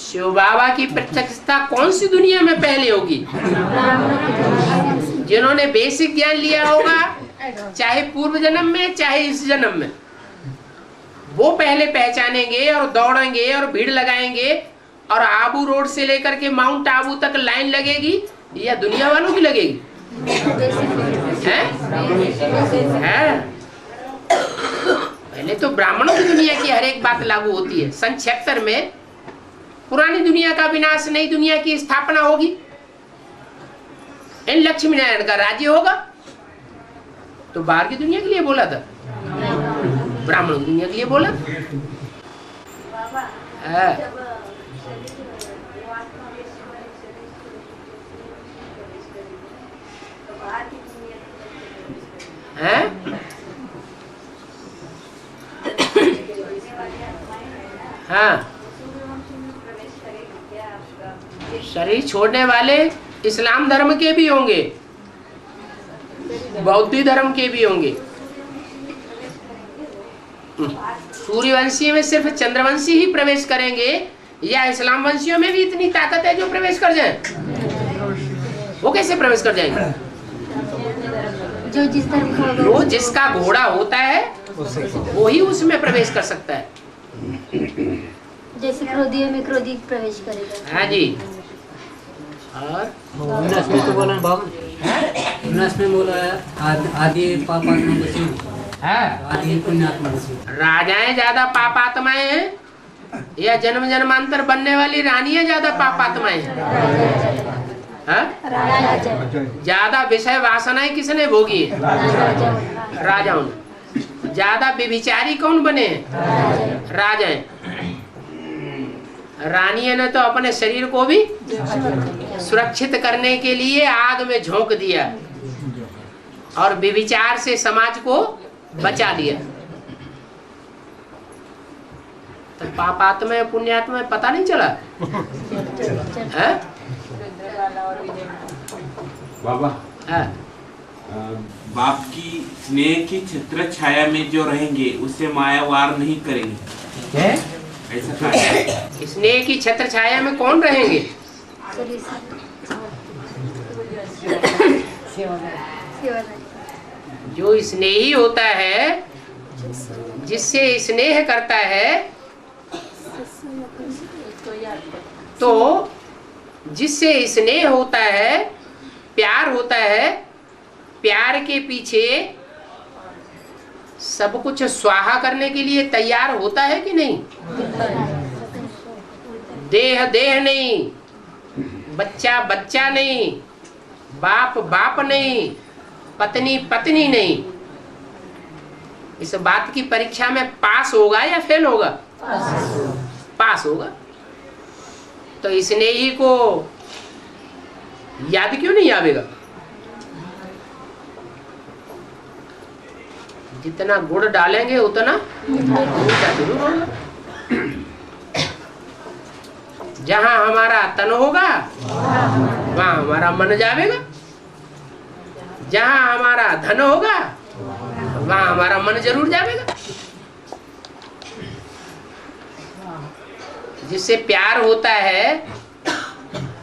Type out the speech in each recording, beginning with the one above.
शिव बाबा की प्रत्यक्षता कौन सी दुनिया में पहले होगी? जिन्होंने बेसिक ज्ञान लिया होगा, चाहे पूर्व जन्म में चाहे इस जन्म में, वो पहले पहचानेंगे और दौड़ेंगे और भीड़ लगाएंगे और आबू रोड से लेकर के माउंट आबू तक लाइन लगेगी, या दुनिया वालों की लगेगी? है? पहले तो ब्राह्मणों की दुनिया की हर एक बात लागू होती है। सन 76 में पुरानी दुनिया का विनाश, नई दुनिया की स्थापना होगी, इन लक्ष्मी नारायण का राज्य होगा। तो बाहर की दुनिया के लिए बोला था, ब्राह्मणों की दुनिया के लिए बोला। हाँ, शरीर छोड़ने वाले इस्लाम धर्म के भी होंगे, बौद्ध धर्म के भी होंगे। सूर्यवंशी में सिर्फ चंद्रवंशी ही प्रवेश करेंगे, या इस्लाम वंशियों में भी इतनी ताकत है जो प्रवेश कर जाए? वो कैसे प्रवेश कर जाएंगे? जो जिसका घोड़ा होता है वो ही उसमें प्रवेश कर सकता है। जैसे क्रोधियों में क्रोधी प्रवेश करेगा। हाँ जी। और उन्नस में तो बोला बाबा, उन्नस में बोला आदि पापात्मा बची, आदि पुण्यात्मा बची। राजाएं ज्यादा पापात्माएं हैं या जन्म जन्मांतर बनने वाली रानियां ज्यादा पापात्माएं हैं? ज्यादा विषय वासनाएं किसने भोगी है? राजाओं ने। ज्यादा व्यभिचारी कौन बने हैं? राजाएं। रानियों ने तो अपने शरीर को भी सुरक्षित करने के लिए आग में झोंक दिया और व्यभिचार से समाज को बचा लिया। तो पापात्मा पुण्यात्मा पता नहीं चला है? बाबा, बाप की स्नेह की छत्र छाया में जो रहेंगे उससे माया वार नहीं करेंगे, ऐसा कहा है। स्नेह की छत्र छाया में कौन रहेंगे? जो स्नेही होता है, जिससे स्नेह करता है, तो जिससे स्नेह होता है, प्यार होता है, प्यार के पीछे सब कुछ स्वाहा करने के लिए तैयार होता है कि नहीं? देह देह नहीं, बच्चा बच्चा नहीं, बाप बाप नहीं, पत्नी पत्नी नहीं। इस बात की परीक्षा में पास होगा या फेल होगा? पास होगा। तो इसने ही को याद क्यों नहीं आवेगा? जितना गुड़ डालेंगे उतना मीठा जरूर होगा। जहां हमारा तन होगा वहां हमारा मन जावेगा, जहां हमारा धन होगा वहां हमारा मन जरूर जावेगा। जिससे प्यार होता है,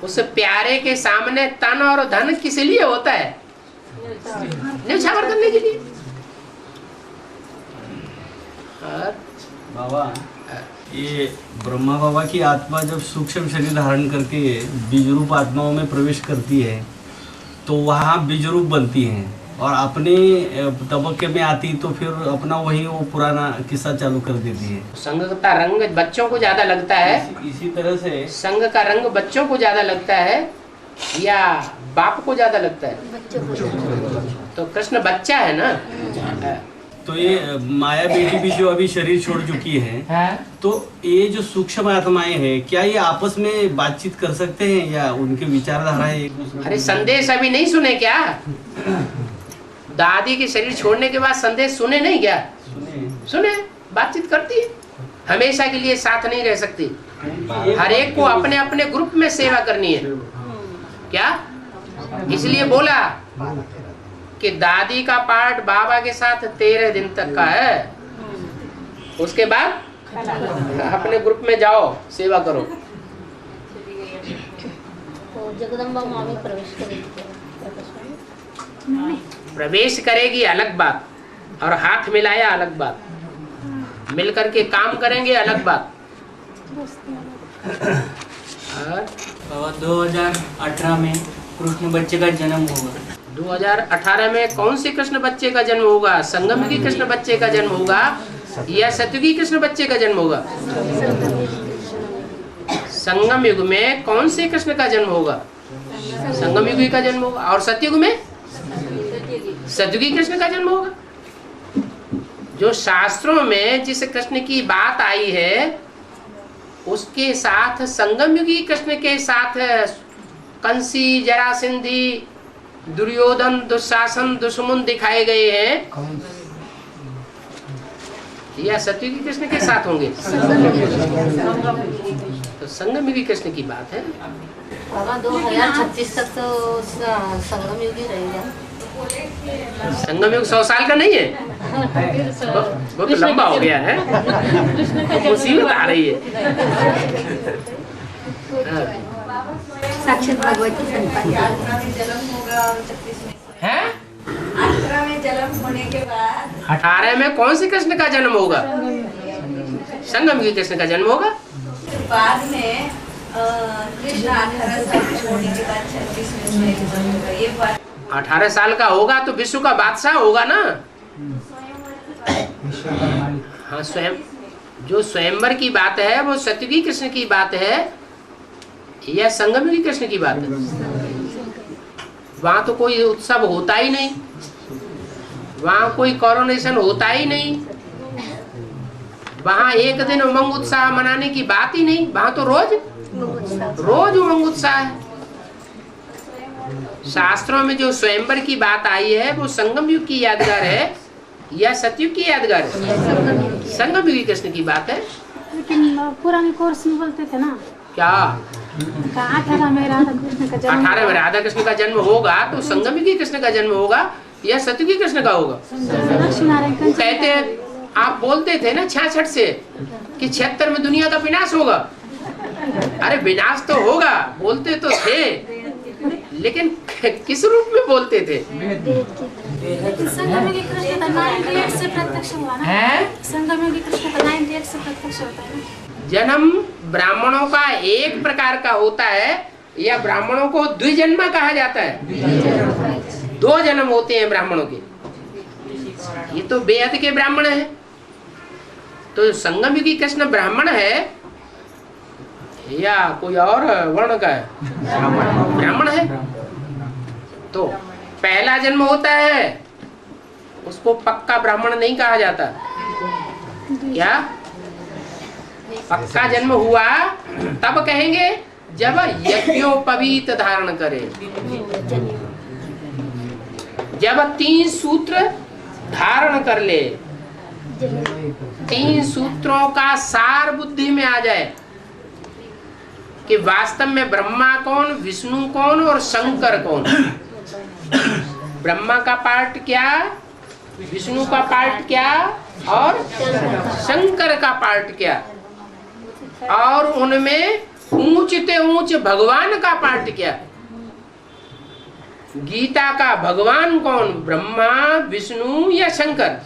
उस प्यारे के सामने तन और धन किस लिए होता है? न्यौछावर करने के लिए। बाबा, ये ब्रह्मा बाबा की आत्मा जब सूक्ष्म शरीर धारण करके बीज रूप आत्माओं में प्रवेश करती है तो वहाँ बीज रूप बनती हैं और अपने तबके में आती तो फिर अपना वही वो पुराना किस्सा चालू कर देती है। संघ का रंग बच्चों को ज्यादा लगता है, इसी तरह से संघ का रंग बच्चों को ज्यादा लगता है या बाप को ज्यादा लगता है? तो कृष्ण बच्चा है ना। तो ये माया बेटी भी जो अभी शरीर छोड़ चुकी है, तो ये जो सूक्ष्म आत्माएं हैं क्या ये आपस में बातचीत कर सकते हैं या उनके विचारधाराएं एक दूसरे? अरे संदेश अभी नहीं सुने क्या? दादी के शरीर छोड़ने के बाद संदेश सुने नहीं क्या? सुने। बातचीत करती है, हमेशा के लिए साथ नहीं रह सकती। हर एक को अपने अपने ग्रुप में सेवा करनी है क्या? इसलिए बोला कि दादी का पार्ट बाबा के साथ 13 दिन तक का है, उसके बाद अपने ग्रुप में जाओ सेवा करो। जगदम्बा माँ में प्रवेश करेगी। प्रवेश करेगी अलग बात, और हाथ मिलाया अलग बात, मिल करके काम करेंगे अलग बात। और बाबा 2018 में कृष्ण बच्चे का जन्म होगा। 2018 में कौन से कृष्ण बच्चे का जन्म होगा? संगम युगी कृष्ण बच्चे का जन्म होगा या सतयुगी कृष्ण बच्चे का जन्म होगा? संगम युग में कौन से कृष्ण का जन्म होगा? संगम युगी का जन्म होगा। और सतयुग में सतयुगी कृष्ण का जन्म होगा। जो शास्त्रों में जिस कृष्ण की बात आई है उसके साथ संगम युगी कृष्ण के साथ कंसी, जरासंधी, दुर्योधन, दुशासन, दुश्मन दिखाए गए हैं या सतयुगी कृष्ण के साथ होंगे? तो संगम युगी कृष्ण की बात है। बाबा 2036 तक तो संगम युग ही रहेगा। संगम युग 100 साल का नहीं है, बहुत लंबा हो गया है, मुसीबत आ रही है। साक्षात भगवत की संतान है। 18 में जन्म होने के बाद 18 में कौन से कृष्ण का जन्म होगा? संगम युगी कृष्ण का जन्म होगा। बाद में कृष्ण 18 साल होने के बाद 36 में स्वयं होगा। ये बात 18 साल का होगा तो विश्व का बादशाह होगा ना। हाँ, स्वयं जो स्वयंवर की बात है वो सतयुगी कृष्ण की बात है या संगम युगी कृष्ण की बात है? वहाँ तो कोई उत्सव होता ही नहीं, वहाँ कोई कोरोनेशन होता ही नहीं, वहाँ एक दिन उमंग उत्साह मनाने की बात ही नहीं, वहाँ तो रोज उमंग उत्साह है। शास्त्रों में जो स्वयंवर की बात आई है वो संगम युग की यादगार है या सतयुग की यादगार है? संगम युगी कृष्ण की बात है। लेकिन पुराने कोर्स में बोलते थे ना क्या 18 में राधा कृष्ण का जन्म 18 में राधा कृष्ण का जन्म होगा तो संगम युगी कृष्ण का जन्म होगा या सतयुगी कृष्ण का होगा? लक्ष्मी नारायण वो कहते हैं, आप बोलते थे ना 66 से कि 76 में दुनिया का विनाश होगा। अरे विनाश तो होगा बोलते तो थे, लेकिन किस रूप में बोलते थे? संगम युगी कृष्ण का 98 से प्रत्यक्ष हुआ ना। है संगम युगी कृष्ण का 98 से प्रत्यक्ष होता है ना। जन्म ब्राह्मणों का एक प्रकार का होता है या ब्राह्मणों को द्विजन्मा कहा जाता है? 2 जन्म होते हैं ब्राह्मणों के। ये तो बेहद के ब्राह्मण है। तो संगम युगी कृष्ण ब्राह्मण है या कोई और वर्ण का है? ब्राह्मण है। तो पहला जन्म होता है उसको पक्का ब्राह्मण नहीं कहा जाता। क्या पक्का जन्म हुआ तब कहेंगे जब यज्ञोपवीत धारण करे, जब 3 सूत्र धारण कर ले, 3 सूत्रों का सार बुद्धि में आ जाए कि वास्तव में ब्रह्मा कौन, विष्णु कौन और शंकर कौन। ब्रह्मा का पार्ट क्या, विष्णु का पार्ट क्या और शंकर का पार्ट क्या, और उनमें ऊंचते ऊंच भगवान का पार्ट क्या। गीता का भगवान कौन, ब्रह्मा, विष्णु या शंकर?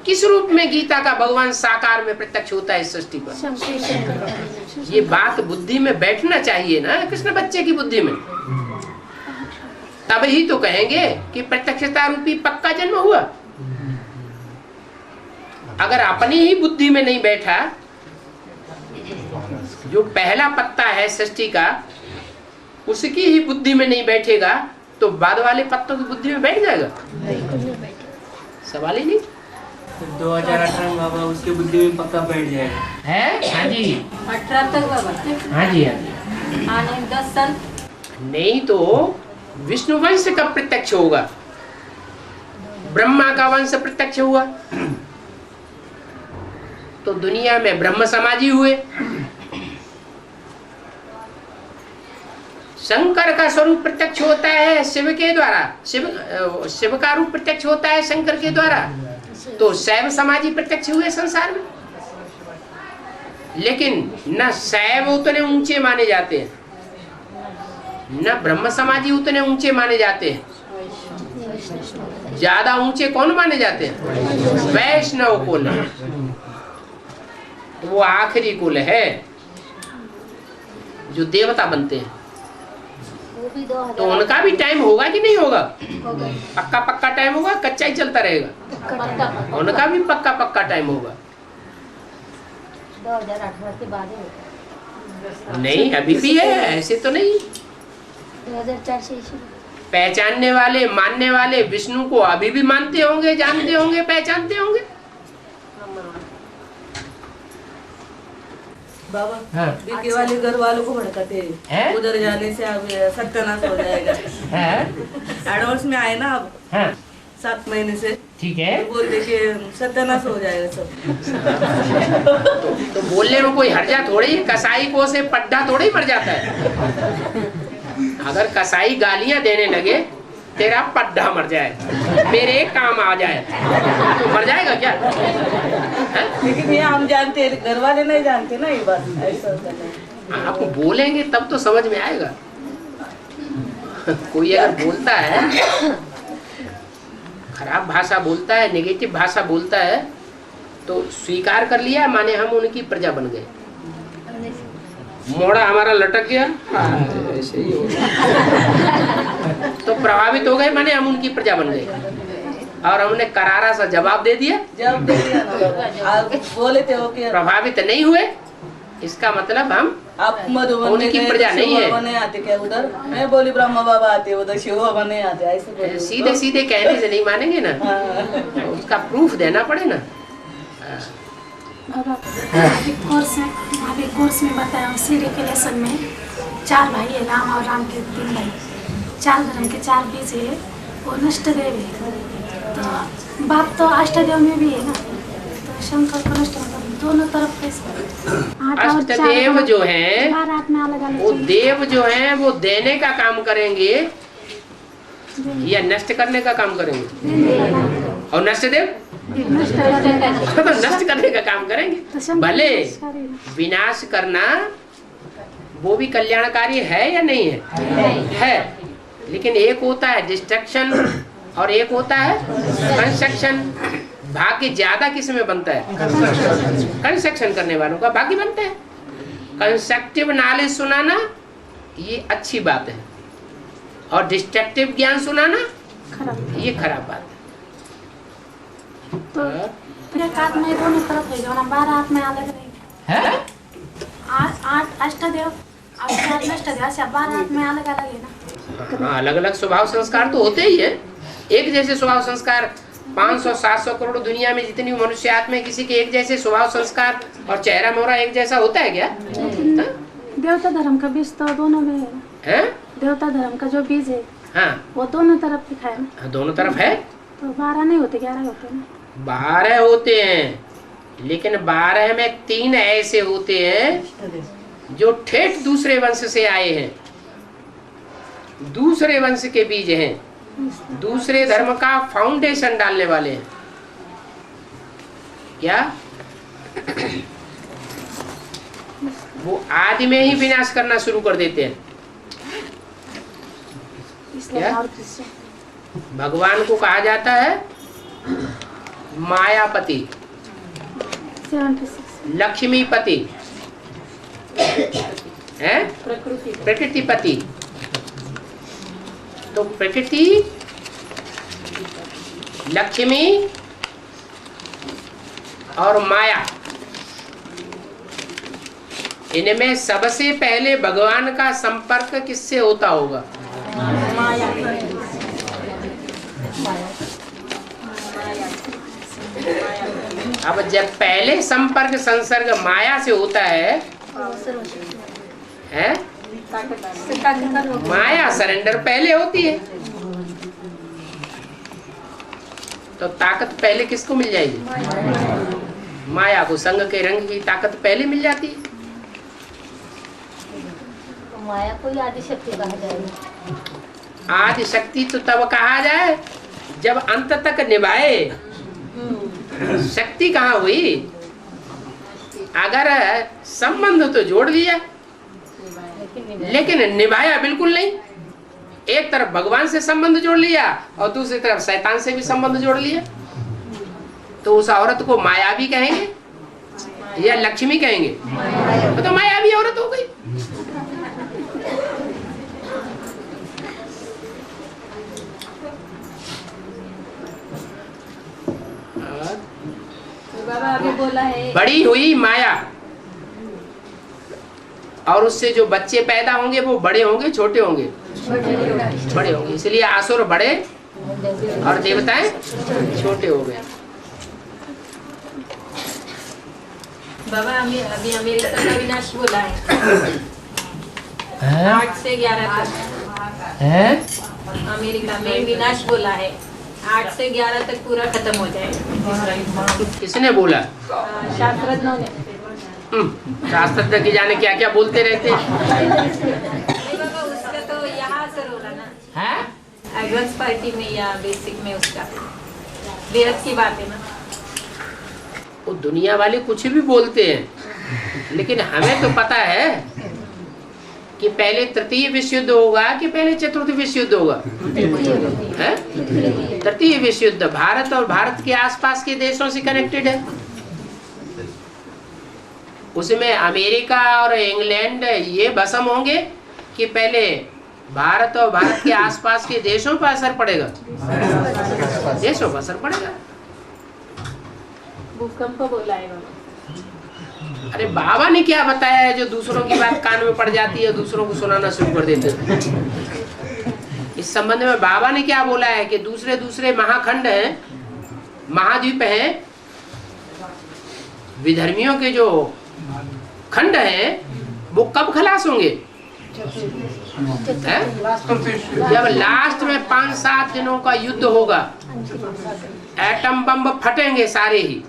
किस रूप में गीता का भगवान साकार में प्रत्यक्ष होता है इस सृष्टि पर? ये बात बुद्धि में बैठना चाहिए ना कृष्ण बच्चे की बुद्धि में, तब ही तो कहेंगे कि प्रत्यक्षता रूपी पक्का जन्म हुआ। अगर अपनी ही बुद्धि में नहीं बैठा, जो पहला पत्ता है सृष्टि का उसकी ही बुद्धि में नहीं बैठेगा तो बाद वाले पत्तों की बुद्धि में बैठ जाएगा? सवाल ही नहीं। 2018 में बाबा उसकी बुद्धि में पक्का बैठ जाएगा है। हाँ जी 18 तक बाबा। हाँ जी हाँ जी। आने 10 साल नहीं तो विष्णु वंश कब प्रत्यक्ष होगा? ब्रह्मा का वंश प्रत्यक्ष हुआ तो दुनिया में ब्रह्म समाजी हुए। शंकर का स्वरूप प्रत्यक्ष होता है शिव के द्वारा, शिव का रूप प्रत्यक्ष होता है शंकर के द्वारा, तो शैव समाजी प्रत्यक्ष हुए संसार में। लेकिन न शैव उतने ऊंचे माने जाते हैं न ब्रह्म समाजी उतने ऊंचे माने जाते हैं। ज्यादा ऊंचे कौन माने जाते हैं? वैष्णव कुल। वो आखिरी कुल है जो देवता बनते हैं। वो भी 2000 तो उनका भी टाइम होगा कि नहीं होगा? पक्का पक्का टाइम होगा, कच्चा ही चलता रहेगा? उनका भी पक्का पक्का टाइम होगा। 2018 के बाद ही होता है। नहीं, अभी भी है, ऐसे तो नहीं। 2004 से इसी पहचानने वाले, मानने वाले विष्णु को अभी भी मानते होंगे, जानते होंगे, पहचानते होंगे। बाबा हाँ। बीके वाले घर वालों को भड़काते हैं? हैं, उधर जाने से अब सत्यानाश हो जाएगा। एडवांस में आए ना अब हाँ, 7 महीने से, ठीक है। तो बोल दे के सत्यानाश हो जाएगा सब। तो बोलने में कोई हर्जा थोड़ी है। कसाई को से पड्डा थोड़ी मर जाता है। अगर कसाई गालियां देने लगे, तेरा पड्डा मर जाए, मेरे काम आ जाए, तो मर जाएगा क्या? लेकिन ये हम जानते हैं, घर वाले नहीं जानते ना ये बात। ऐसा होता है। आप बोलेंगे तब तो समझ में आएगा। कोई अगर बोलता है, खराब भाषा बोलता है, नेगेटिव भाषा बोलता है, तो स्वीकार कर लिया, माने हम उनकी प्रजा बन गए। मोड़ा हमारा लटक गया, ऐसे ही हो तो प्रभावित हो गए, माने हम उनकी प्रजा बन गए। और हमने करारा सा जवाब दे दिया। जब दे दिया ना बाबा, आप बोले थे वो कि प्रभावित नहीं हुए, इसका मतलब हम आप मधुबन में उनकी गए, प्रजा तो नहीं शिव है। बाबा नहीं आते क्या उधर? मैं बोली ब्रह्मा बाबा आते, उधर शिव बाबा नहीं आते। ऐसे बोली। सीधे सीधे कहने से नहीं मानेंगे ना, हाँ। उसका प्रूफ देना पड़े ना। बाबा अभी कोर्स में बताया सीढ़ी के लेसन में 4 भाई है, राम और राम के 3 भाई, 4 धर्म के 4 बीज है, वो नष्ट देव है। तो बाप तो अष्टदेव में भी है ना, तो शंकर को नष्ट मतलब दोनों तरफ कैसे? अष्टदेव जो है, रात में अलग अलग वो देव जो है वो देने का काम करेंगे या नष्ट करने का काम करेंगे? और नष्ट देव तो नष्ट करने का काम करेंगे। भले विनाश करना वो भी कल्याणकारी है या नहीं है? लेकिन एक होता है डिस्ट्रक्शन और एक होता है कंस्ट्रक्शन। भाग्य ज्यादा किस में बनता है? कंस्ट्रक्शन करने वालों का भाग्य बनता है। कंस्ट्रक्टिव नॉलेज सुनाना ये अच्छी बात है, और डिस्ट्रक्टिव ज्ञान सुनाना ये खराब बात है। तो एक आत्मा दोनों तरफ है, 12 आत्मा अलग रहेंगे। 8 अष्टदेव और 4 नष्टदेव, ऐसे 12 आत्मा अलग अलग है ना। हाँ, अलग अलग स्वभाव संस्कार तो होते ही है। एक जैसे स्वभाव संस्कार 500-700 करोड़ दुनिया में जितनी मनुष्य आत्मा है, किसी के एक जैसे स्वभाव संस्कार और चेहरा मोहरा एक जैसा होता है क्या? देवता धर्म का बीज तो दोनों में है। देवता धर्म का जो बीज है, हाँ, वो दोनों तरफ दिखा है ना। दोनों तरफ है। तो 12 नहीं होते, 11 होते हैं ना। 12 होते हैं, लेकिन 12 में 3 ऐसे होते हैं जो ठेठ दूसरे वंश से आए हैं, दूसरे वंश के बीज हैं, दूसरे धर्म का फाउंडेशन डालने वाले हैं। क्या वो आदि में ही विनाश करना शुरू कर देते हैं? क्या? भगवान को कहा जाता है मायापति, 76 लक्ष्मीपति, है प्रकृतिपति। तो प्रकृति, लक्ष्मी और माया, इनमें सबसे पहले भगवान का संपर्क किससे होता होगा? अब जब पहले संपर्क संसर्ग माया से होता है, माया सरेंडर पहले होती है, तो ताकत पहले किसको मिल जाएगी? माया को। संग के रंग की ताकत पहले मिल जाती है। तो माया को ही आदि शक्ति कहा जाएगा। आदि शक्ति तो तब कहा जाए जब अंत तक निभाए। शक्ति कहाँ हुई? अगर संबंध तो जोड़ लिया, लेकिन निभाया बिल्कुल नहीं। एक तरफ भगवान से संबंध जोड़ लिया और दूसरी तरफ शैतान से भी संबंध जोड़ लिया। तो उस औरत को मायावी कहेंगे या लक्ष्मी कहेंगे? तो मायावी औरत हो गई। बाबा अभी बोला है बड़ी हुई माया, और उससे जो बच्चे पैदा होंगे वो बड़े होंगे छोटे होंगे? बड़े होंगे। इसलिए आसुर बड़े और देवताएं छोटे हो गए। बाबा अभी अमेरिका का विनाश बोला है 8 से 11 तक। अमेरिका में विनाश बोला है 8 से 11 तक पूरा खत्म हो जाए। किसने बोला? शास्त्रज्ञों ने। शास्त्रज्ञ की जाने क्या क्या बोलते रहते हैं। बाबा उसका तो यहाँ असर होगा ना, एडवांस पार्टी में या बेसिक में, उसका बेहद की बात है ना। वो दुनिया वाले कुछ भी बोलते हैं, लेकिन हमें तो पता है कि पहले तृतीय विश्व युद्ध होगा कि पहले चतुर्थ विश्व युद्ध होगा? तृतीय विश्व युद्ध भारत और भारत के आसपास के देशों से कनेक्टेड है। उसमें अमेरिका और इंग्लैंड ये भस्म होंगे कि पहले भारत और भारत के आसपास के देशों पर असर पड़ेगा? देशों पर असर पड़ेगा। भूकंप बोला है बाबा। अरे बाबा ने क्या बताया है जो दूसरों की बात कान में पड़ जाती है, दूसरों को सुनाना शुरू कर देते हैं। इस संबंध में बाबा ने क्या बोला है कि दूसरे दूसरे महाखंड हैं, महाद्वीप हैं, विधर्मियों के जो खंड हैं वो कब खलास होंगे? जब लास्ट में 5-7 दिनों का युद्ध होगा, एटम बम फटेंगे सारे ही।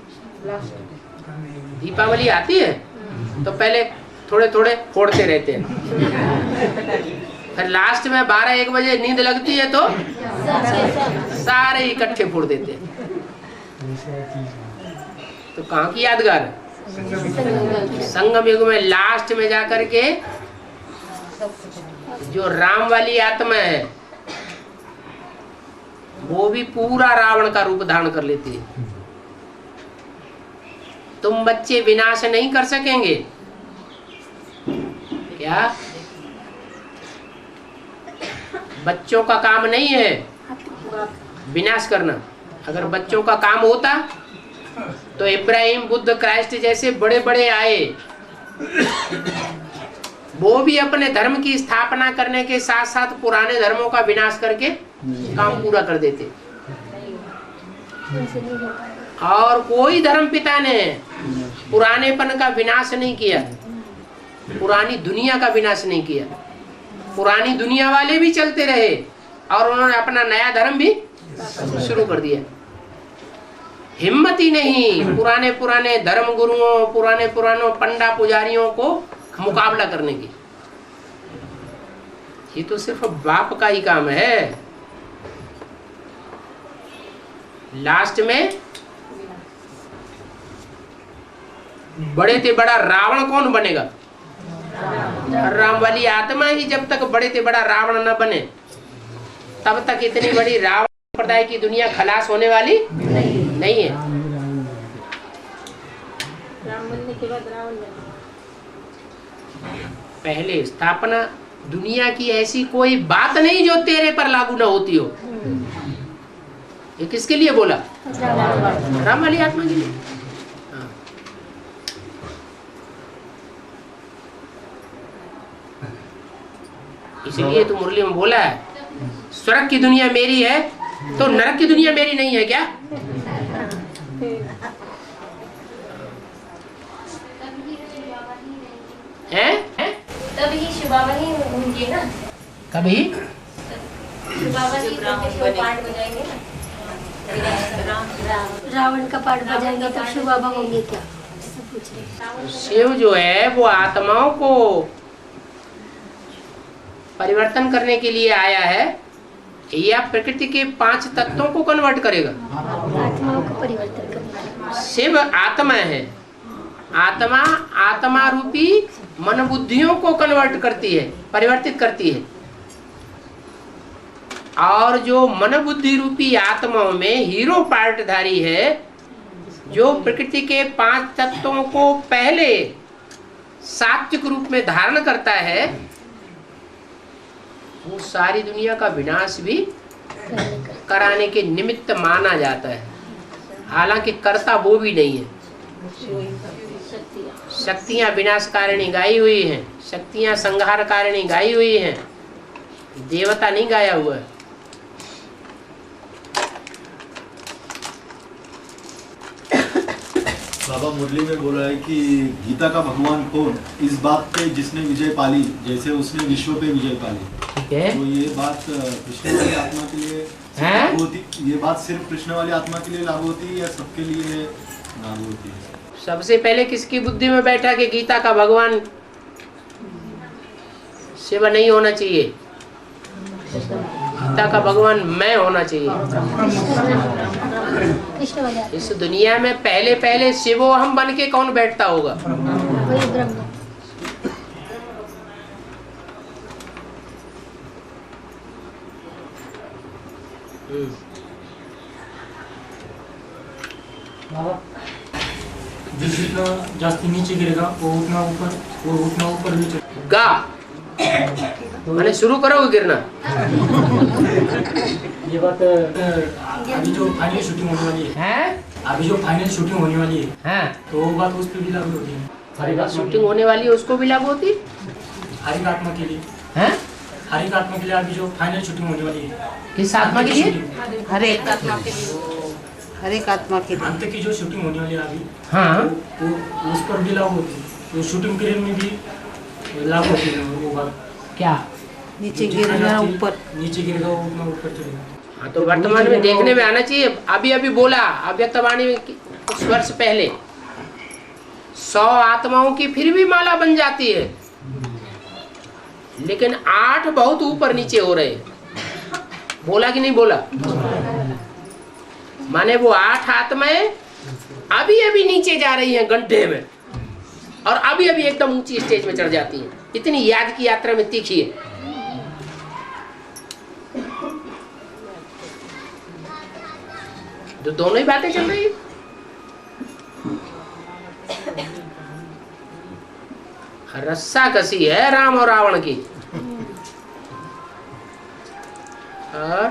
दीपावली आती है तो पहले थोड़े थोड़े फोड़ते रहते हैं, फिर लास्ट में 12-1 बजे नींद लगती है तो सारे इकट्ठे फोड़ देते हैं। तो कहाँ की यादगार है? संगम युग में लास्ट में जाकर के जो राम वाली आत्मा है वो भी पूरा रावण का रूप धारण कर लेती है। तुम बच्चे विनाश नहीं कर सकेंगे क्या? बच्चों का काम नहीं है विनाश करना। अगर बच्चों का काम होता तो इब्राहिम, बुद्ध, क्राइस्ट जैसे बड़े बड़े आए, वो भी अपने धर्म की स्थापना करने के साथ साथ पुराने धर्मों का विनाश करके काम पूरा कर देते। और कोई धर्म पिता ने पुरानेपन का विनाश नहीं किया, पुरानी दुनिया का विनाश नहीं किया। पुरानी दुनिया वाले भी चलते रहे और उन्होंने अपना नया धर्म भी शुरू कर दिया। हिम्मत ही नहीं पुराने पुराने धर्म गुरुओं, पुराने पुरानों पंडा पुजारियों को मुकाबला करने की। ये तो सिर्फ बाप का ही काम है। लास्ट में बड़े से बड़ा रावण कौन बनेगा? राम वाली आत्मा ही जब तक बड़े से बड़ा रावण न बने तब तक इतनी बड़ी रावण संप्रदाय की दुनिया खलास होने वाली नहीं है। राम बनने के बाद रावण पहले स्थापना दुनिया की ऐसी कोई बात नहीं जो तेरे पर लागू न होती हो। ये किसके लिए बोला? राम वाली आत्मा के लिए। इसलिए तो मुरली में बोला है स्वर्ग की दुनिया मेरी है तो नरक की दुनिया मेरी नहीं है क्या? हैं? तभी शिव बाबा ही होंगे ना। कभी शिव बाबा ही तो पाठ बजाएंगे ना। रावण का पाठ बजाएंगे तब शिव बाबा होंगे क्या? पूछ रहे। शिव जो है वो आत्माओं को परिवर्तन करने के लिए आया है या प्रकृति के 5 तत्वों को कन्वर्ट करेगा? आत्माओं को परिवर्तन करना। शिव आत्मा है। आत्मा आत्मा रूपी मन बुद्धियों को कन्वर्ट करती है। परिवर्तित करती है। और जो मन बुद्धि रूपी आत्माओं में हीरो पार्टधारी है, जो प्रकृति के 5 तत्वों को पहले सात्विक रूप में धारण करता है, वो सारी दुनिया का विनाश भी कराने के निमित्त माना जाता है। हालांकि करता वो भी नहीं है। शक्तियां विनाशकारिणी गाई हुई हैं, शक्तियां संहारकारिणी गाई हुई हैं, देवता नहीं गाया हुआ है। बाबा मुरली में बोला है कि गीता का भगवान कौन, इस बात पे जिसने विजय पाली, जैसे उसने विश्व पे विजय पाली। ठीक है, तो ये बात कृष्ण वाली आत्मा के लिए लागू होती, ये बात सिर्फ कृष्ण वाली आत्मा के लिए लागू होती है या सबके लिए लागू होती है? सबसे पहले किसकी बुद्धि में बैठा कि गीता का भगवान शिव नहीं होना चाहिए, गीता का भगवान मैं होना चाहिए। इस दुनिया में पहले पहले शिवो हम बन के कौन बैठता होगा? वही ब्रह्म। जितना जास्ती नीचे गिरेगा वो उतना ऊपर भी गा मैंने शुरू करोगे गिरना। ये बात अभी जो फाइनल शूटिंग होने वाली है, अभी जो फाइनल शूटिंग होने वाली है, तो वो बात उस पर भी लागू होती है। हर एक शूटिंग होने वाली है उसको भी लागू होती, हर एक आत्मा के लिए, हर एक आत्मा के लिए अभी जो फाइनल शूटिंग होने वाली है। किस आत्मा के लिए? हर एक आत्मा के लिए, हर एक आत्मा के लिए अंत की जो शूटिंग होने वाली है अभी, हाँ, वो उस पर भी लागू होती है। तो शूटिंग पीरियड में भी लागू होती है वो बात। क्या नीचे गिरेगा ऊपर, नीचे गिरेगा वो उतना ऊपर चलेगा। हाँ, तो वर्तमान में देखने में आना चाहिए। अभी अभी बोला अव्यक्तवाणी में कुछ वर्ष पहले 100 आत्माओं की फिर भी माला बन जाती है, लेकिन 8 बहुत ऊपर नीचे हो रहे हैं। बोला कि नहीं बोला? माने वो 8 आत्माएं अभी अभी नीचे जा रही हैं गड्ढे में, और अभी अभी एकदम ऊंची स्टेज में चढ़ जाती हैं। इतनी याद की यात्रा में तीखी है। तो दोनों ही बातें चल रही है। रस्सा कसी है राम और रावण की। और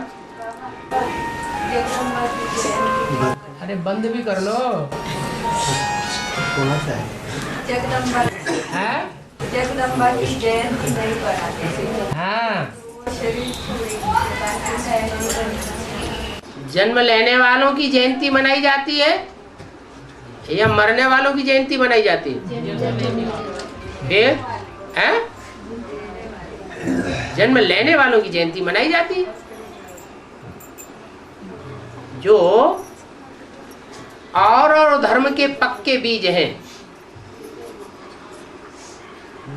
अरे बंद भी कर लो। जगदम्बा है? जगदम्बा की जयंती नहीं पढ़ाते। हाँ, जन्म लेने वालों की जयंती मनाई जाती है या मरने वालों की जयंती मनाई जाती है? फिर है? जन्म लेने वालों की जयंती मनाई जाती है। जो और धर्म के पक्के बीज हैं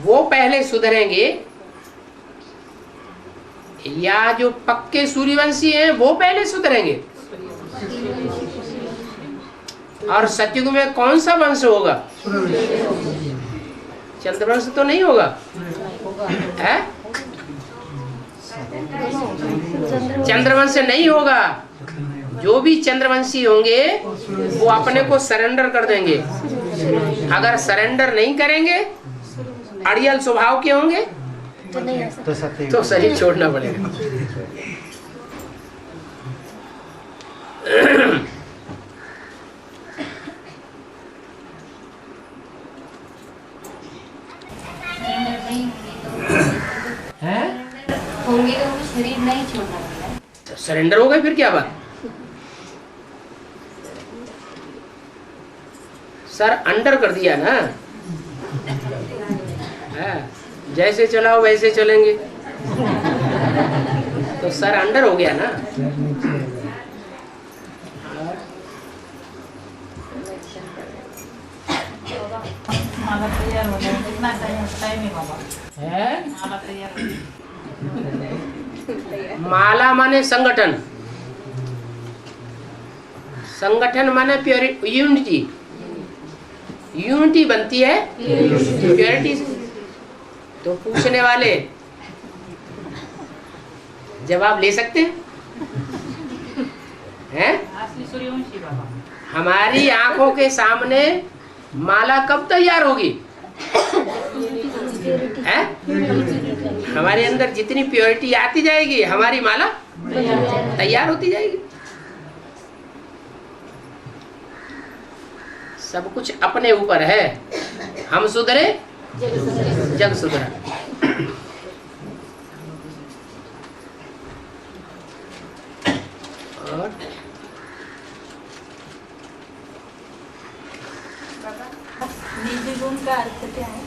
वो पहले सुधरेंगे, या जो पक्के सूर्यवंशी हैं वो पहले सुधरेंगे? और सतयुग में कौन सा वंश होगा? चंद्रवंश तो नहीं होगा, है? चंद्रवंश नहीं होगा। जो भी चंद्रवंशी होंगे वो अपने को सरेंडर कर देंगे। अगर सरेंडर नहीं करेंगे, अड़ियल स्वभाव के होंगे, तो शरीर छोड़ना पड़ेगा। होंगे तो वो शरीर नहीं छोड़ना पड़ेगा। सरेंडर हो गए फिर क्या बात? सर अंडर कर दिया ना, जैसे चलाओ वैसे चलेंगे, तो सर अंडर हो गया ना। माला तैयार हो जाए कितना टाइम है बाबा? माला तैयार, माला माने संगठन, संगठन माने प्योरिटी, यूनिटी। यूनिटी बनती है प्योरिटी से। तो पूछने वाले जवाब ले सकते हैं? हमारी आंखों के सामने माला कब तैयार होगी? हैं? हमारे अंदर जितनी प्योरिटी आती जाएगी हमारी माला तैयार होती जाएगी। सब कुछ अपने ऊपर है। हम सुधरे जग सुधरा। और निजी गुण का अर्थ क्या है?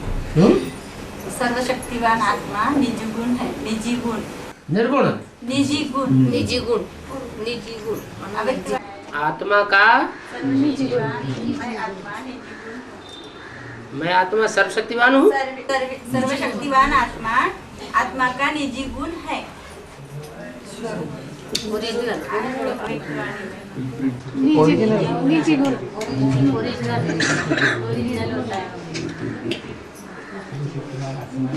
सर्वशक्तिवान आत्मा निजी गुण है। निजी गुण, निर्गुण, निजी गुण, निजी गुण, निजी गुण, आत्मा का मैं आत्मा सर्वशक्तिवान हूँ। सर्वशक्तिवान आत्मा आत्मा का निजी गुण है। ओरिजिनल, निजी गुण, ओरिजिनल होता है।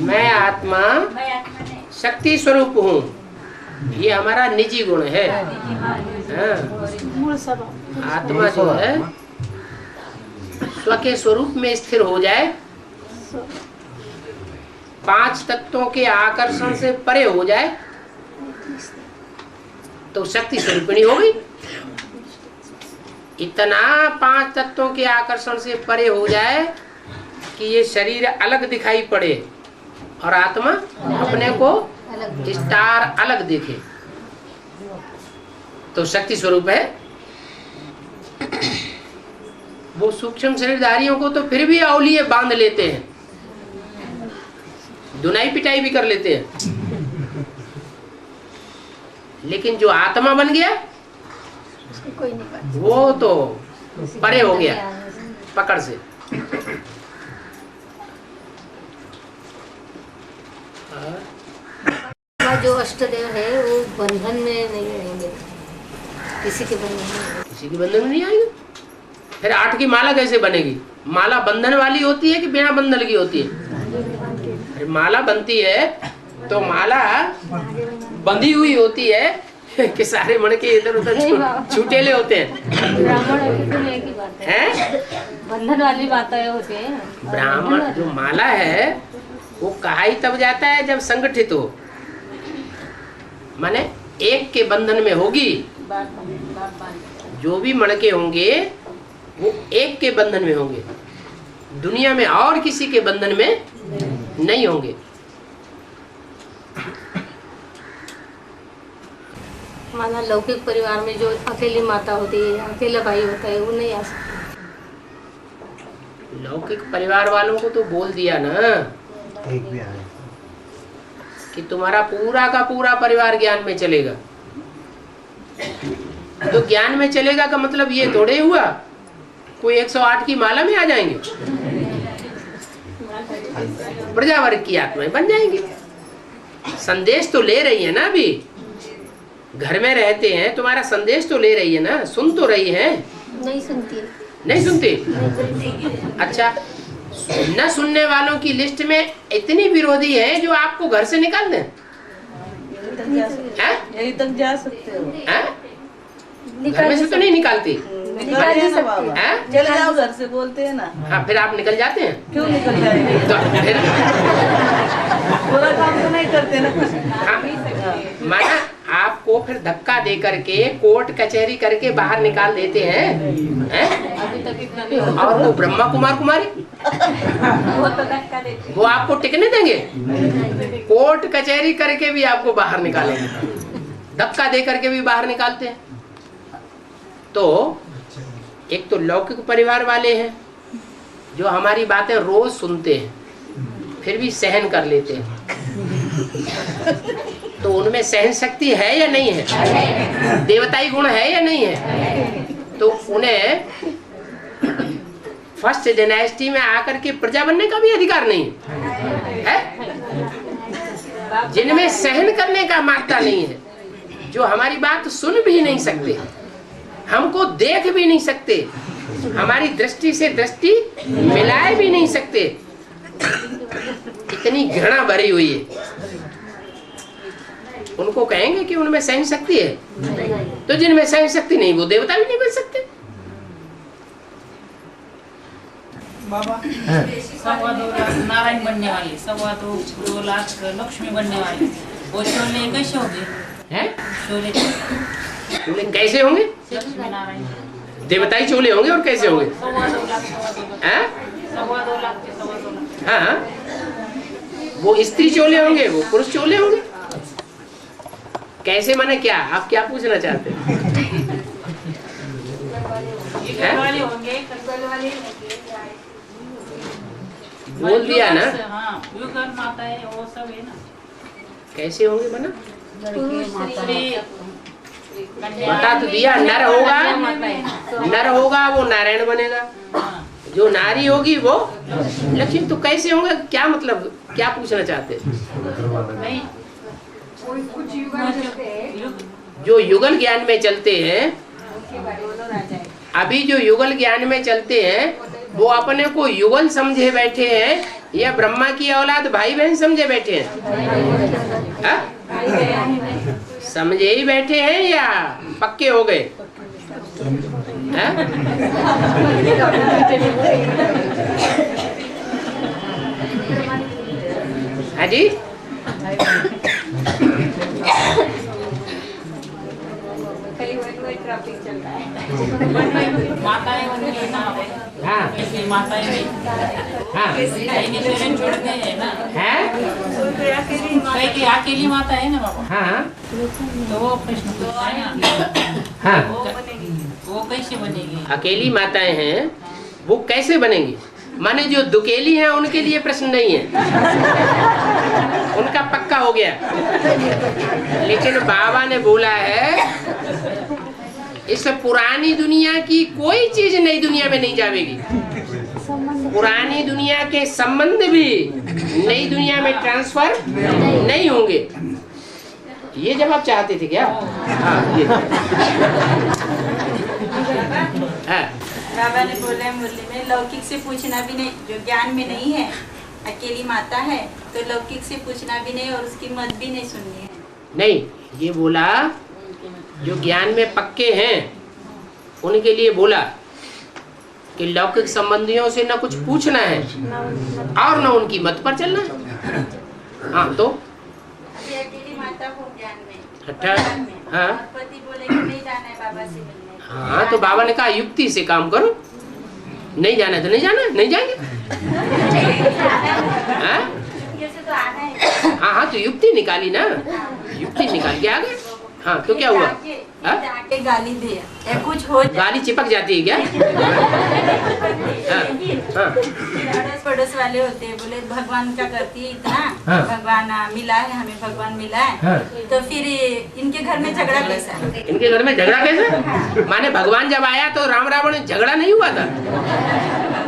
मैं आत्मा शक्ति स्वरूप हूँ, ये हमारा निजी गुण है। हाँ। मूल स्वभाव। आत्मा जो है स्व के स्वरूप में स्थिर हो जाए, 5 तत्वों के आकर्षण से परे हो जाए तो शक्ति स्वरूपिणी हो गई। इतना 5 तत्वों के आकर्षण से परे हो जाए कि ये शरीर अलग दिखाई पड़े और आत्मा अपने को स्टार अलग देखे तो शक्ति स्वरूप है। वो सूक्ष्म शरीरधारियों को तो फिर भी औलिये बांध लेते हैं, दुनाई पिटाई भी कर लेते हैं, लेकिन जो आत्मा बन गया कोई नहीं बात। वो तो परे हो गया पकड़ से। जो अष्टदेव है वो बंधन में नहीं रहेंगे, किसी के बंधन में, किसी के बंधन में नहीं आएंगे। फिर 8 की माला कैसे बनेगी? माला बंधन वाली होती है कि बिना बंधन की होती है? अरे माला बनती है तो माला बंधी हुई होती है कि सारे मणके इधर उधर छूटेले होते हैं। ब्राह्मण की बात हैं? बंधन वाली बातें होती है। ब्राह्मण जो माला है वो कहाई तब जाता है जब संगठित हो, माने एक के बंधन में होगी। जो भी मणके होंगे वो एक के बंधन में होंगे, दुनिया में और किसी के बंधन में नहीं होंगे। माना लौकिक परिवार में जो अकेली माता होती है, अकेला भाई होता है, वो नहीं आ सकता। लौकिक परिवार वालों को तो बोल दिया ना कि तुम्हारा पूरा का पूरा परिवार ज्ञान में चलेगा। तो ज्ञान में चलेगा का मतलब ये थोड़े हुआ कोई 108 की माला में आ जाएंगे, प्रजावर्ग की आत्माएं बन जाएंगी। संदेश तो ले रही है ना, अभी घर में रहते हैं, तुम्हारा संदेश तो ले रही है ना, सुन तो रही है। नहीं सुनती, नहीं सुनती। अच्छा, न सुनने वालों की लिस्ट में इतनी विरोधी है जो आपको घर से निकाल दें। यही तक जा सकते हो। घर में से तो नहीं निकालती। चले जाओ घर से, बोलते हैं ना। हाँ, फिर आप निकल जाते हैं। क्यों निकल जाएंगे? तो फिर पूरा काम तो नहीं करते ना। हाँ, माना आपको फिर धक्का दे करके कोर्ट कचहरी करके बाहर निकाल देते हैं, और वो ब्रह्मा कुमार कुमारी वो आपको टिकने देंगे? कोर्ट कचहरी करके भी आपको बाहर निकालेंगे, धक्का दे करके भी बाहर निकालते हैं। तो एक तो लौकिक परिवार वाले हैं जो हमारी बातें रोज सुनते हैं फिर भी सहन कर लेते हैं, तो उनमें सहन शक्ति है या नहीं है? देवताई गुण है या नहीं है? तो उन्हें फर्स्ट डायनेस्टी में आकर के प्रजा बनने का भी अधिकार नहीं है। जिनमें सहन करने का मात्रा नहीं है, जो हमारी बात सुन भी नहीं सकते, हमको देख भी नहीं सकते, हमारी दृष्टि से दृष्टि मिलाए भी नहीं सकते, इतनी घृणा भरी हुई है। उनको कहेंगे कि उनमें सहन शक्ति है? तो जिनमें सहन शक्ति नहीं वो देवता भी नहीं बन सकते। बाबा 2.25 लाख नारायण बनने वाले, 2.25 लाख लक्ष्मी बनने वाले, वो शोले कैसे होंगे? शोले कैसे होंगे? लक्ष्मी नारायण देवताई चोले होंगे और कैसे होंगे? 2.25 लाख हाँ, वो स्त्री चोले होंगे, वो पुरुष चोले होंगे। कैसे माने क्या? आप क्या पूछना चाहते हैं? बोल दिया ना। हाँ, युगल माता है वो सब है ना। कैसे होंगे बना? बता तो दिया, नर होगा, नर होगा वो नारायण बनेगा, जो नारी होगी वो लक्ष्मी। तो कैसे होंगे? क्या मतलब, क्या पूछना चाहते हैं? जो युगल ज्ञान में चलते हैं, अभी जो युगल ज्ञान में चलते हैं वो अपने को युगल समझे बैठे हैं या ब्रह्मा की औलाद भाई बहन समझे बैठे हैं? समझे ही बैठे हैं या पक्के हो गए? हाँ जी, माताएं उनके नाम है। हाँ, माताएं भी जोड़ते हैं ना। कई की अकेली माता है ना बाबा। हाँ, तो वो प्रश्न पूछता है ना। हाँ, वो कैसे बनेगी? अकेली माताएं हैं वो कैसे बनेंगी? माने जो दुकेली हैं उनके लिए प्रश्न नहीं है, उनका पक्का हो गया। लेकिन बाबा ने बोला है इस पुरानी दुनिया की कोई चीज नई दुनिया में नहीं जाएगी। पुरानी दुनिया के संबंध भी नई दुनिया में ट्रांसफर नहीं होंगे। ये जवाब चाहते थे क्या? हाँ, ये बाबा ने बोला मुरली में लौकिक से पूछना भी नहीं, जो ज्ञान में नहीं है, अकेली माता है तो लौकिक से पूछना भी नहीं और उसकी मत भी नहीं सुननी है। नहीं, ये बोला जो ज्ञान में पक्के हैं उनके लिए बोला कि लौकिक संबंधियों से न कुछ पूछना है और न उनकी मत पर चलना है। हाँ, तो अभी अकेली माता हो ज्ञान में, हाँ, पति बोले कि नहीं जाना है बाबा से मिलने। हाँ, तो बाबा ने कहा युक्ति से काम करो, नहीं जाना है तो नहीं जाना है, नहीं जाएंगे। हाँ हाँ, तो युक्ति निकाली ना, युक्ति निकाल के आ गए। हाँ, तो क्या हुआ? जाके गाली दे कुछ हो, गाली चिपक जाती है क्या? हाँ, पड़ोस वाले होते हैं, बोले भगवान क्या करती है इतना, हाँ, भगवान मिला है हमें, भगवान मिला है। हाँ, तो फिर इनके घर में झगड़ा कैसा? इनके घर में झगड़ा कैसे? माने भगवान जब आया तो राम रावण झगड़ा नहीं हुआ था।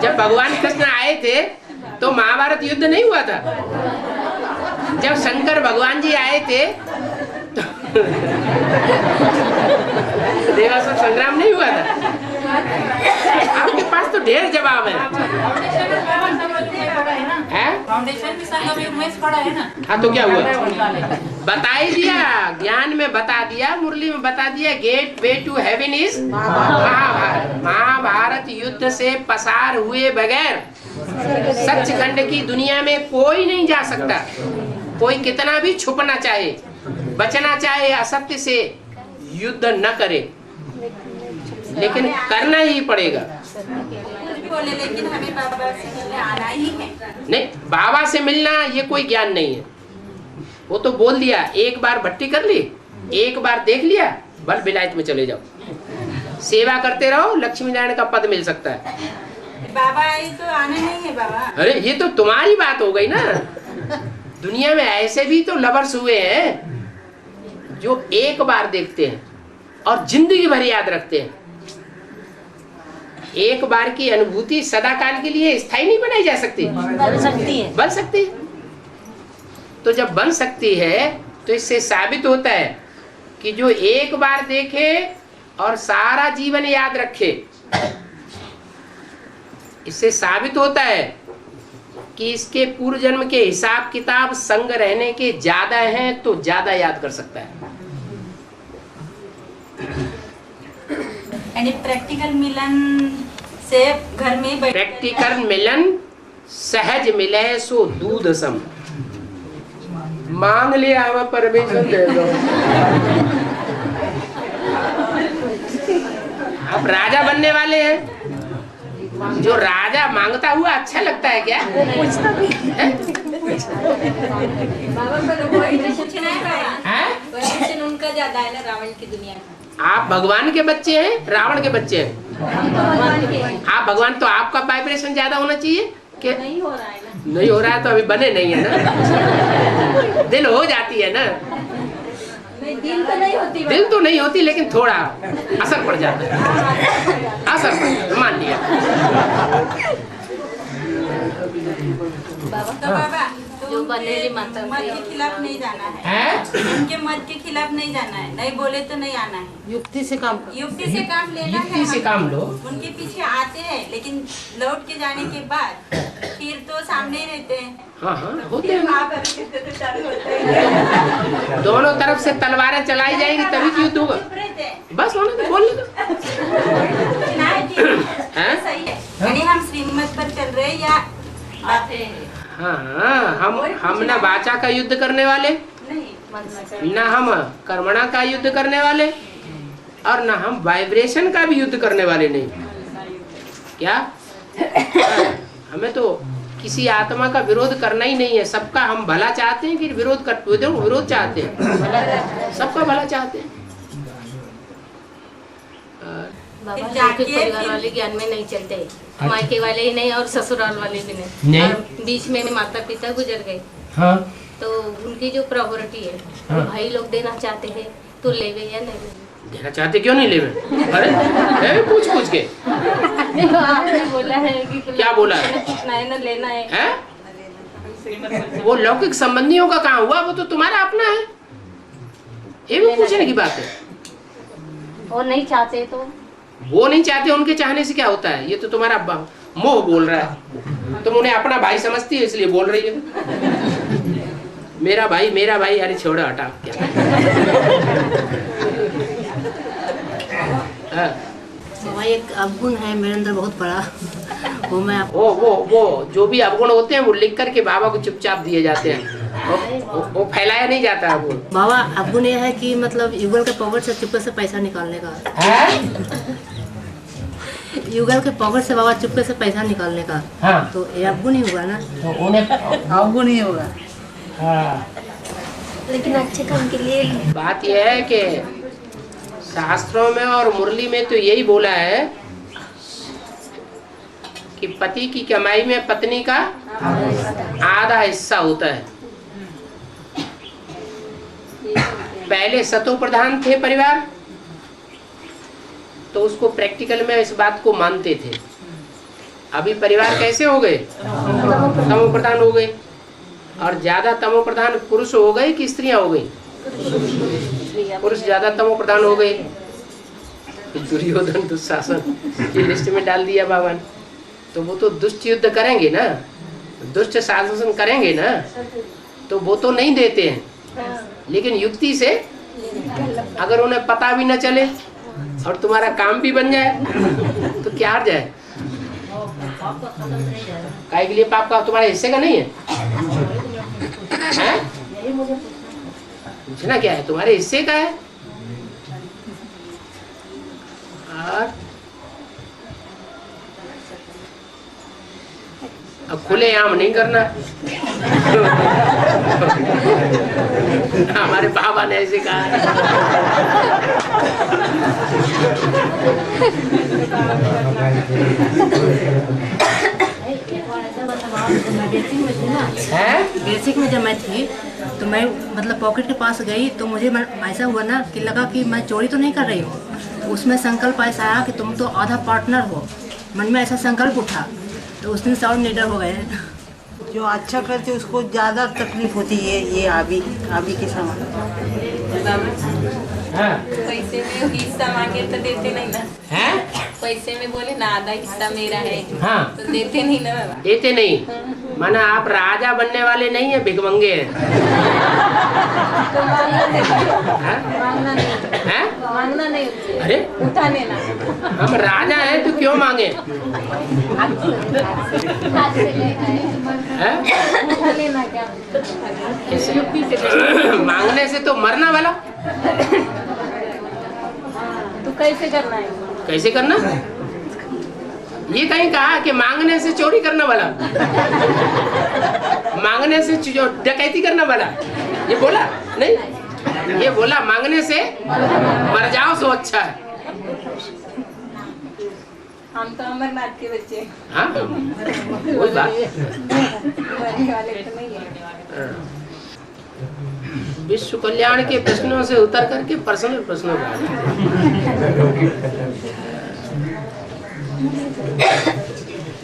जब भगवान कृष्ण आए थे तो महाभारत युद्ध नहीं हुआ था। जब शंकर भगवान जी आए थे तो देवासुर संग्राम नहीं हुआ था। आपके पास तो ढेर जवाब है। फाउंडेशन भी संगम युग में पड़ा है ना। हाँ, तो क्या हुआ? बता ही दिया, ज्ञान में बता दिया, मुरली में बता दिया। Gateway to heaven is Mahabharat. Mahabharat युद्ध से पसार हुए बगैर सचखंड की दुनिया में कोई नहीं जा सकता। कोई कितना भी छुपना चाहे, बचना चाहे असत्य से, युद्ध न करे, लेकिन करना ही पड़ेगा। बोले लेकिन हमें बाबा से मिलने आना ही है। नहीं, बाबा से मिलना ये कोई ज्ञान नहीं है। वो तो बोल दिया, एक बार भट्टी कर ली, एक बार देख लिया, बल विलायत में चले जाओ, सेवा करते रहो, लक्ष्मी नारायण का पद मिल सकता है। बाबा आए तो आना नहीं है बाबा। अरे ये तो तुम्हारी बात हो गई ना। दुनिया में ऐसे भी तो लवर्स हुए हैं जो एक बार देखते हैं और जिंदगी भर याद रखते हैं। एक बार की अनुभूति सदा काल के लिए स्थायी नहीं बनाई जा सकती। बन सकती है, बन सकती है। तो जब बन सकती है तो इससे साबित होता है कि जो एक बार देखे और सारा जीवन याद रखे, इससे साबित होता है कि इसके पूर्व जन्म के हिसाब किताब संग रहने के ज्यादा हैं तो ज्यादा याद कर सकता है। यानी प्रैक्टिकल मिलन से घर में प्रैक्टिकल मिलन सहज मिले सो दूध सम। मांग लिया हमें परमिशन दे दो। आप राजा बनने वाले हैं। जो राजा मांगता हुआ अच्छा लगता है क्या? बाबा पर वही क्वेश्चन है, क्वेश्चन उनका ज्यादा है ना रावण की दुनिया का। आप भगवान के बच्चे हैं, रावण के बच्चे हैं। आप भगवान, तो आपका वाइब्रेशन ज्यादा होना चाहिए कि नहीं हो रहा है ना। नहीं हो रहा है तो अभी बने नहीं है ना। दिल हो जाती है ना, नहीं दिल तो नहीं होती, दिल तो नहीं होती लेकिन थोड़ा असर पड़ जाता है। असर मान लिया। बाबा जो बनेली माता मत के खिलाफ नहीं जाना है, उनके मत के खिलाफ नहीं जाना है, नहीं बोले तो नहीं आना है। युक्ति से काम युक्ति से काम लेना है। युक्ति से काम लो। उनके पीछे आते हैं लेकिन लौट के जाने के बाद फिर तो सामने ही रहते हैं। हाँ हाँ होते हैं। वहाँ पर फिर तो चालू होते हैं। दोनों तरफ से तलवारें चलाई जाएंगी तभी तो युद्ध होगा। बस होने दो, बोलने दो। सही है, यानी हम श्रीमत पर चल रहे हैं या आते हैं? हाँ, हम ना वाचा का युद्ध करने वाले, ना हम कर्मणा का युद्ध करने वाले, और ना हम वाइब्रेशन का भी युद्ध करने वाले नहीं। क्या हमें तो किसी आत्मा का विरोध करना ही नहीं है। सबका हम भला चाहते हैं कि विरोध विरोध चाहते हैं, सबका भला चाहते हैं। बाबा के परिवार वाले ज्ञान में नहीं चलते, मायके वाले ही नहीं और ससुराल वाले भी नहीं। और बीच में माता पिता गुजर गए। हाँ। तो उनकी जो प्रॉपर्टी है, हाँ। भाई लोग देना चाहते हैं तो ले गए या नहीं? देना चाहते क्यों नहीं ले? अरे पूछ के आपने बोला है कि क्या बोला है? कितना है ना लेना है, वो लौकिक संबंधियों का कहाँ हुआ? वो तो तुम्हारा अपना है, ये भी पूछने की बात है। और नहीं चाहते तो वो नहीं चाहते, उनके चाहने से क्या होता है? ये तो तुम्हारा मोह बोल रहा है। तुम उन्हें अपना भाई समझती है इसलिए बोल रही है मेरा भाई। अरे छोड़ो, हटा क्या। बाबा एक अवगुण है मेरे अंदर बहुत बड़ा, वो मैं वो जो भी अवगुण होते हैं वो लिख करके बाबा को चुपचाप दिए जाते हैं, वो फैलाया नहीं जाता है। वो बाबा अवगुण यह है कि मतलब युगल के पॉकेट से चुपके से पैसा निकालने का। युगल के पॉकेट से बाबा चुपके से पैसा निकालने का। हाँ। तो ये अवगुण ही होगा ना? तो उन्हें अवगुण ही होगा। हाँ। लेकिन अच्छे काम के लिए बात यह है कि शास्त्रों में और मुरली में तो यही बोला है कि पति की कमाई में पत्नी का आधा हिस्सा होता है। पहले सतो प्रधान थे परिवार, तो उसको प्रैक्टिकल में इस बात को मानते थे। अभी परिवार कैसे हो गए? तमो प्रधान हो गए, और ज्यादा तमो प्रधान पुरुष हो गए कि स्त्रियां हो गई? पुरुष ज्यादा तमो प्रधान हो गए। दुर्योधन दुशासन की लिस्ट में डाल दिया बाबा ने। तो वो तो दुष्ट युद्ध करेंगे ना, दुष्ट शासन करेंगे ना, तो वो तो नहीं देते हैं। लेकिन युक्ति से अगर उन्हें पता भी न चले और तुम्हारा काम भी बन जाए तो क्या हार जाए? काहे के लिए पाप का तुम्हारे हिस्से का नहीं है? पूछना क्या है? तुम्हारे हिस्से का है। और अब खुले आम नहीं करना। हमारे बाबा ने ऐसे कहा है। बेसिक में जब मैं थी तो मैं मतलब पॉकेट के पास गई तो मुझे ऐसा हुआ ना कि लगा कि मैं चोरी तो नहीं कर रही हूँ। उसमें संकल्प ऐसा आया कि तुम तो आधा पार्टनर हो। मन में ऐसा संकल्प उठा तो उस दिन से और निडर हो गए। जो अच्छा करते उसको ज़्यादा तकलीफ होती है। ये अभी के समय पैसे में हिस्सा मांगे तो देते नहीं ना। पैसे में बोले ना आधा हिस्सा मेरा है। हाँ। तो देते नहीं ना। देते नहीं। माना आप राजा बनने वाले नहीं है, भिखमंगे हैं। तो मांगना नहीं, हैं? मांगना नहीं, हैं? मांगना नहीं उनसे, अरे उठा लेना। हम राजा हैं तो क्यों मांगे? हैं? उठा लेना क्या? कैसे? मांगने से तो मरना वाला। तो कैसे करना है? कैसे करना? ये कहीं कहा कि मांगने से चोरी करने वाला, मांगने से डकैती करने वाला, ये बोला नहीं? ये बोला मांगने से मर जाओ सो अच्छा है। हम तो अमरनाथ के बच्चे, हाँ कोई बात। मरने वाले तो नहीं है। विश्व कल्याण के प्रश्नों से उतर करके पर्सनल प्रश्नों में आ जाए।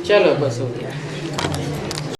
चलो बस हो गया।